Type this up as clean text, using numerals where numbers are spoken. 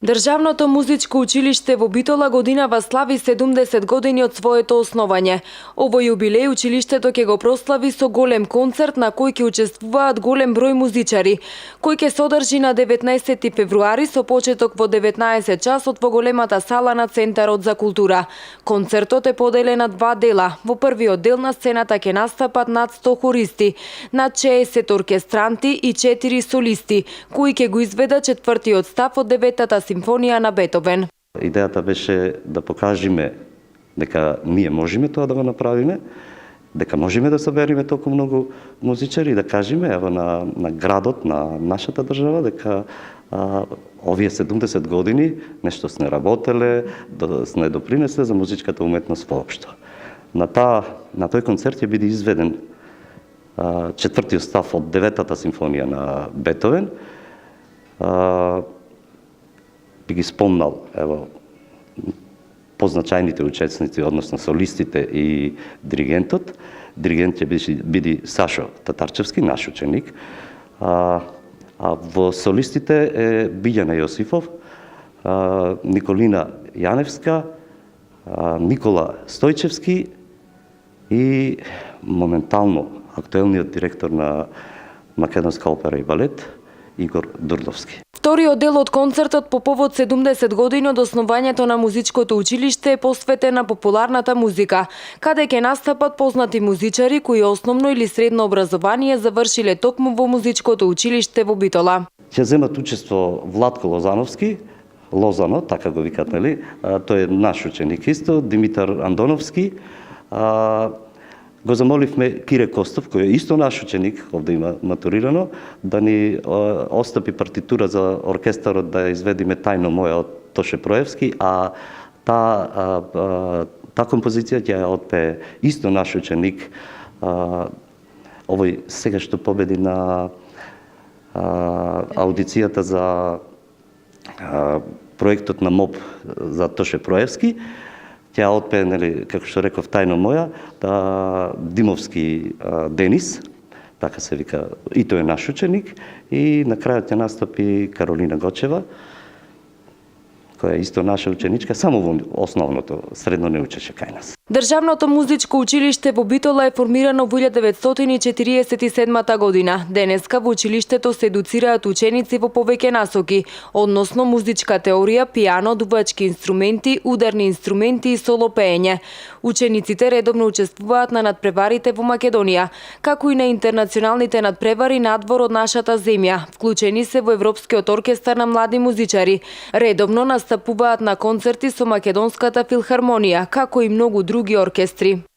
Државното музичко училиште во Битола годинава слави 70 години од своето основање. Овој јубилеј училиштето ќе го прослави со голем концерт на кој ќе учествуваат голем број музичари, кој ќе се одржи на 19 февруари со почеток во 19 часот во големата сала на Центарот за култура. Концертот е поделен на два дела. Во првиот дел на сцената ќе настапат над 100 хористи, над 60 оркестранти и 4 солисти, кои ќе го изведат четвртиот став од деветата симфонија на Бетовен. Идејата беше да покажеме дека ние можеме тоа да го направиме, дека можеме да собериме толку многу музичари и да кажеме ево на градот, на нашата држава, дека овие 70 години нешто сме работеле, сме допринесле за музичката уметност воопшто. На тој концерт ќе биде изведен четвртиот став од деветата симфонија на Бетовен. Би ги спомнал ево позначајните учесници, односно солистите и диригентот. Диригент ќе биде Сашо Татарчевски, наш ученик. А во солистите е Билјана Јосифов, Николина Јаневска, Никола Стојчевски и моментално актуелниот директор на Македонска опера и балет Игор Дурдовски. Вториот дел од концертот по повод 70 години од основањето на музичкото училиште е посветен на популарната музика, каде ќе настапат познати музичари кои основно или средно образование завршиле токму во музичкото училиште во Битола. Ќе земат учество Владко Лозановски, Лозано, така го викат, нели? Тој е наш ученик исто, Димитар Андоновски. Го замоливме Кире Костов, кој е исто наш ученик, овде има матурирано, да ни остапи партитура за оркестарот да изведиме Тајно моја од Тоше Проевски, а та композиција ќе ја отпее исто наш ученик, овој сега што победи на аудицијата за проектот на МОБ за Тоше Проевски. Тја отпее, нели, како што реков, Тајно моја, Димовски Денис, така се вика, и тој е наш ученик, и на крајот ќе настапи Каролина Гочева, која е исто наша ученичка, само во основното, средно не учеше кај нас. Државното музичко училиште во Битола е формирано во 1947 година. Денеска во училиштето се едуцираат ученици во повеќе насоки, односно музичка теорија, пијано, дувачки инструменти, ударни инструменти и соло пеење. Учениците редовно учествуваат на надпреварите во Македонија, како и на интернационалните надпревари надвор од нашата земја. Вклучени се во Европскиот оркестар на млади музичари. Редовно настапуваат на концерти со Македонската филхармонија, како и многу други оркестри.